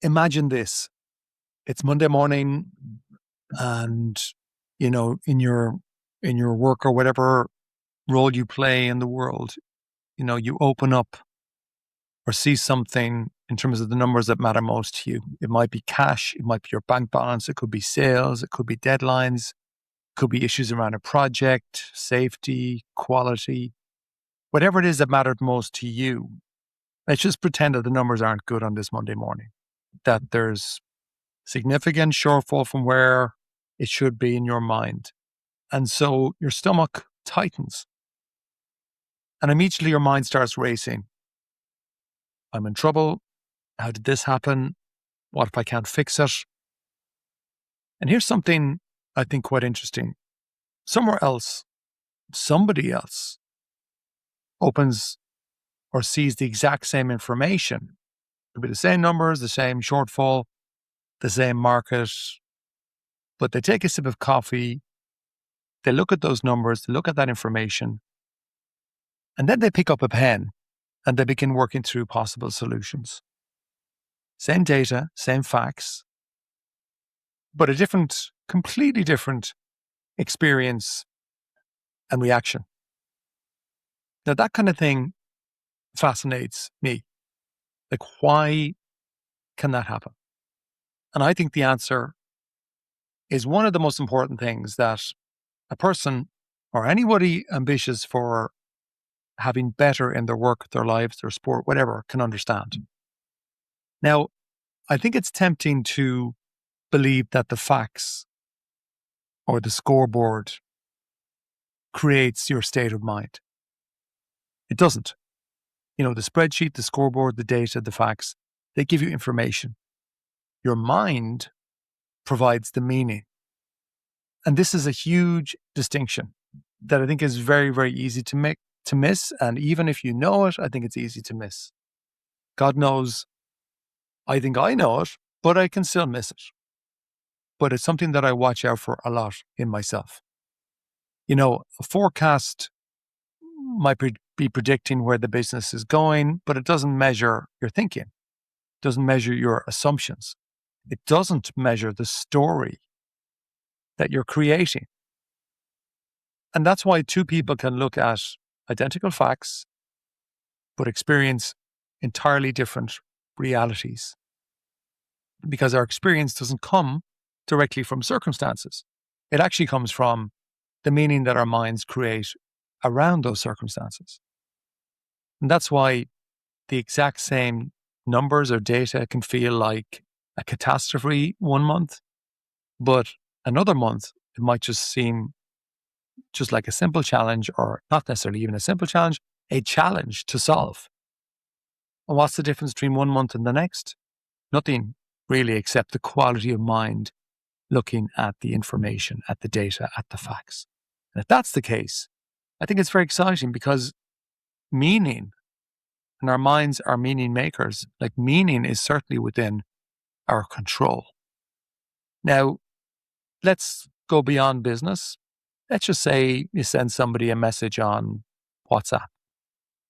imagine this. It's Monday morning and, in your work or whatever role you play in the world, you open up or see something in terms of the numbers that matter most to you. It might be cash, it might be your bank balance, it could be sales, it could be deadlines, it could be issues around a project, safety, quality, whatever it is that mattered most to you. Let's just pretend that the numbers aren't good on this Monday morning, that there's significant shortfall from where it should be in your mind. And so your stomach tightens. And immediately your mind starts racing. I'm in trouble. How did this happen? What if I can't fix it? And here's something I think quite interesting. Somewhere else, somebody else opens or sees the exact same information. It could be the same numbers, the same shortfall, the same market, but they take a sip of coffee, they look at those numbers, they look at that information, and then they pick up a pen and they begin working through possible solutions. Same data, same facts, but a completely different experience and reaction. Now, that kind of thing fascinates me. Like, why can that happen? And I think the answer is one of the most important things that a person or anybody ambitious for having better in their work, their lives, their sport, whatever, can understand. Now, I think it's tempting to believe that the facts or the scoreboard creates your state of mind. It doesn't. The spreadsheet, the scoreboard, the data, the facts, they give you information. Your mind provides the meaning. And this is a huge distinction that I think is very, very easy to miss. And even if you know it, I think it's easy to miss. God knows, I think I know it, but I can still miss it. But it's something that I watch out for a lot in myself. A forecast might be predicting where the business is going, but it doesn't measure your thinking. It doesn't measure your assumptions. It doesn't measure the story that you're creating. And that's why two people can look at identical facts, but experience entirely different realities. Because our experience doesn't come directly from circumstances. It actually comes from the meaning that our minds create around those circumstances. And that's why the exact same numbers or data can feel like a catastrophe one month, but another month, it might just seem just like a simple challenge, or not necessarily even a simple challenge, a challenge to solve. And what's the difference between one month and the next? Nothing really, except the quality of mind looking at the information, at the data, at the facts. And if that's the case, I think it's very exciting, because meaning, and our minds are meaning makers, like meaning is certainly within our control. Now, let's go beyond business. Let's just say you send somebody a message on WhatsApp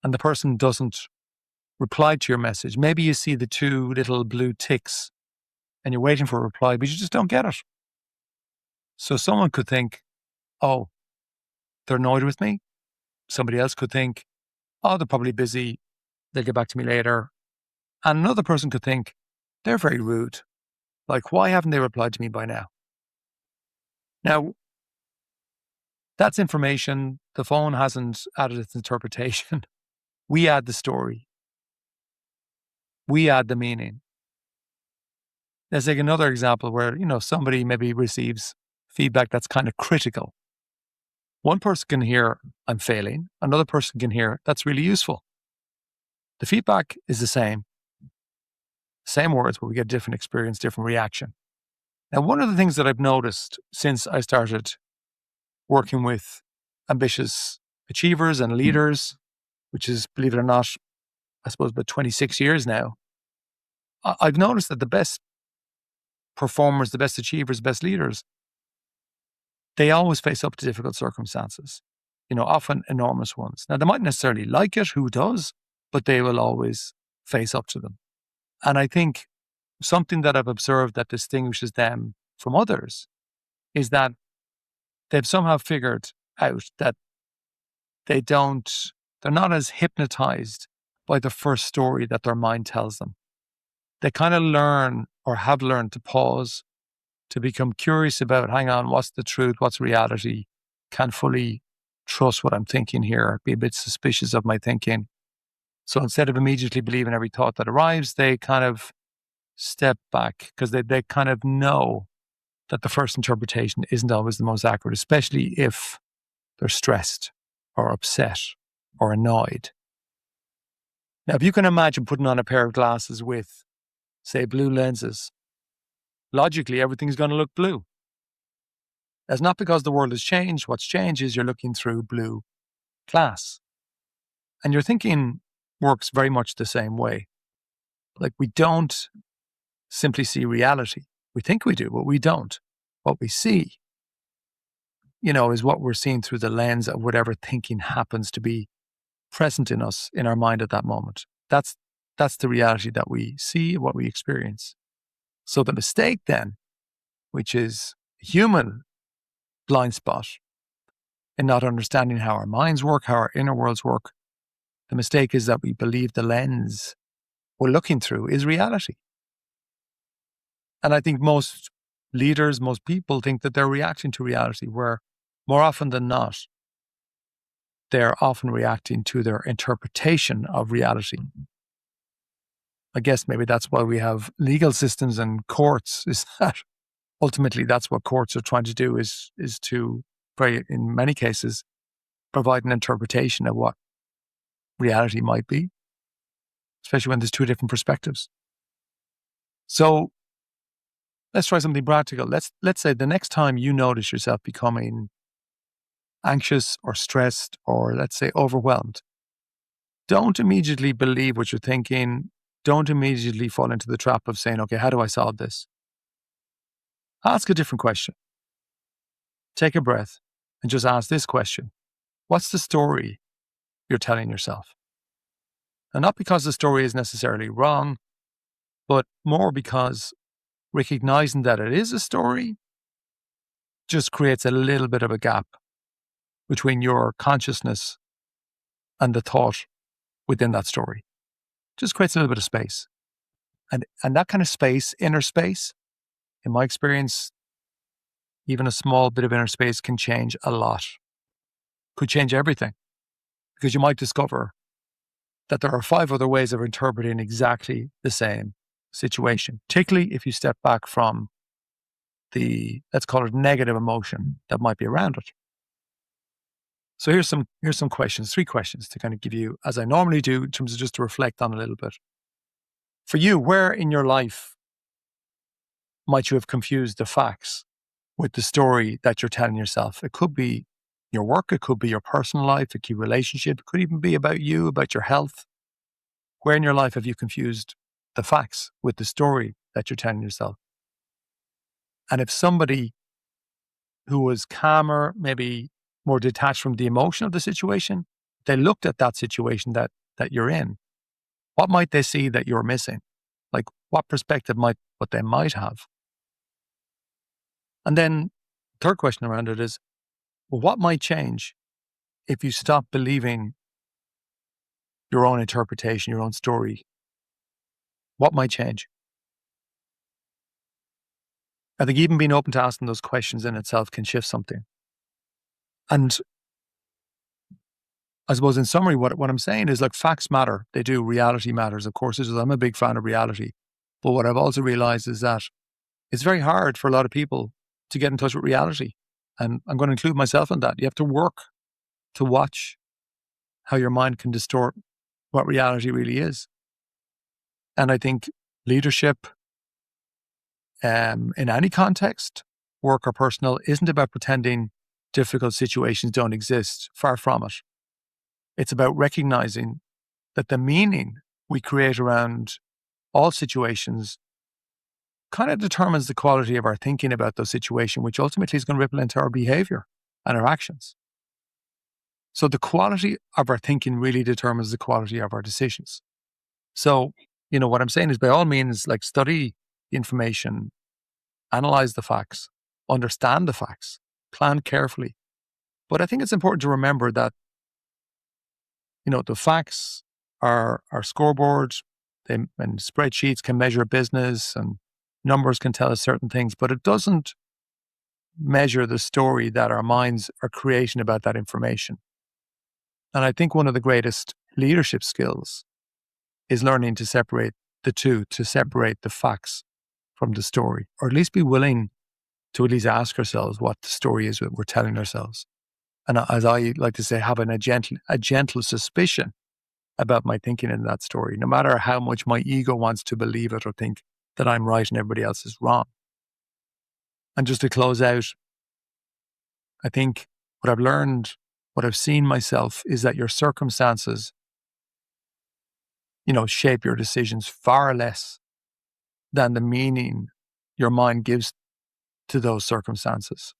and the person doesn't reply to your message. Maybe you see the two little blue ticks and you're waiting for a reply, but you just don't get it. So someone could think, oh, they're annoyed with me. Somebody else could think, oh, they're probably busy. They'll get back to me later. And another person could think, they're very rude. Like, why haven't they replied to me by now? Now, that's information. The phone hasn't added its interpretation. We add the story. We add the meaning. Let's take another example where, somebody maybe receives feedback that's kind of critical. One person can hear, I'm failing. Another person can hear, that's really useful. The feedback is the same words, but we get different experience, different reaction. Now, one of the things that I've noticed since I started working with ambitious achievers and leaders, which is, believe it or not, I suppose about 26 years now, I've noticed that the best performers, the best achievers, best leaders, they always face up to difficult circumstances, often enormous ones. Now, they might necessarily like it, who does, but they will always face up to them. And I think something that I've observed that distinguishes them from others is that they've somehow figured out that they're not as hypnotized by the first story that their mind tells them. They kind of learn or have learned to pause, to become curious about, hang on, what's the truth? What's reality? Can't fully trust what I'm thinking here, be a bit suspicious of my thinking. So instead of immediately believing every thought that arrives, they kind of step back because they kind of know that the first interpretation isn't always the most accurate, especially if they're stressed or upset or annoyed. Now, if you can imagine putting on a pair of glasses with, say, blue lenses, logically, everything's going to look blue. That's not because the world has changed. What's changed is you're looking through blue glass. And your thinking works very much the same way. Like, we don't simply see reality. We think we do, but we don't. What we see, is what we're seeing through the lens of whatever thinking happens to be present in us, in our mind at that moment. That's the reality that we see, what we experience. So the mistake then, which is a human blind spot in not understanding how our minds work, how our inner worlds work, the mistake is that we believe the lens we're looking through is reality. And I think most leaders, most people think that they're reacting to reality, where more often than not, they're often reacting to their interpretation of reality. I guess maybe that's why we have legal systems and courts, is that ultimately that's what courts are trying to do, is to, in many cases, provide an interpretation of what reality might be, especially when there's two different perspectives. So let's try something practical. Let's say the next time you notice yourself becoming anxious or stressed or, let's say, overwhelmed, don't immediately believe what you're thinking. Don't immediately fall into the trap of saying, okay, how do I solve this? Ask a different question. Take a breath and just ask this question. What's the story you're telling yourself? And not because the story is necessarily wrong, but more because recognizing that it is a story just creates a little bit of a gap between your consciousness and the thought within that story. Just creates a little bit of space. And that kind of space, inner space, in my experience, even a small bit of inner space can change a lot. Could change everything. Because you might discover that there are 5 other ways of interpreting exactly the same situation, particularly if you step back from the, let's call it, negative emotion that might be around it. So here's some questions, 3 questions to kind of give you, as I normally do, in terms of just to reflect on a little bit. For you, where in your life might you have confused the facts with the story that you're telling yourself? It could be your work, it could be your personal life, it could be relationship, it could even be about you, about your health. Where in your life have you confused the facts with the story that you're telling yourself? And if somebody who was calmer, maybe more detached from the emotion of the situation, they looked at that situation that you're in, what might they see that you're missing? Like, what perspective what they might have? And then third question around it is, well, what might change if you stop believing your own interpretation, your own story? What might change? I think even being open to asking those questions in itself can shift something. And I suppose in summary, what I'm saying is, like, facts matter. They do. Reality matters. Of course, I'm a big fan of reality. But what I've also realized is that it's very hard for a lot of people to get in touch with reality. And I'm going to include myself in that. You have to work to watch how your mind can distort what reality really is. And I think leadership, in any context, work or personal, isn't about pretending difficult situations don't exist. Far from it. It's about recognizing that the meaning we create around all situations kind of determines the quality of our thinking about those situations, which ultimately is going to ripple into our behavior and our actions. So the quality of our thinking really determines the quality of our decisions. So, what I'm saying is, by all means, like, study the information, analyze the facts, understand the facts, plan carefully. But I think it's important to remember that, the facts are scoreboards, and spreadsheets can measure business and numbers can tell us certain things, but it doesn't measure the story that our minds are creating about that information. And I think one of the greatest leadership skills is learning to separate the two, to separate the facts from the story, or at least be willing to at least ask ourselves what the story is that we're telling ourselves. And as I like to say, have a gentle suspicion about my thinking in that story, no matter how much my ego wants to believe it or think that I'm right and everybody else is wrong. And just to close out, I think what I've learned, what I've seen myself, is that your circumstances, shape your decisions far less than the meaning your mind gives to those circumstances.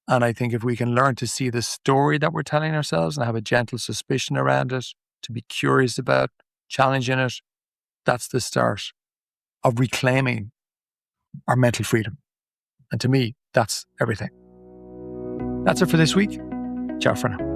And I think if we can learn to see the story that we're telling ourselves and have a gentle suspicion around it, to be curious about, challenging it, that's the start of reclaiming our mental freedom. And to me, that's everything. That's it for this week. Ciao for now.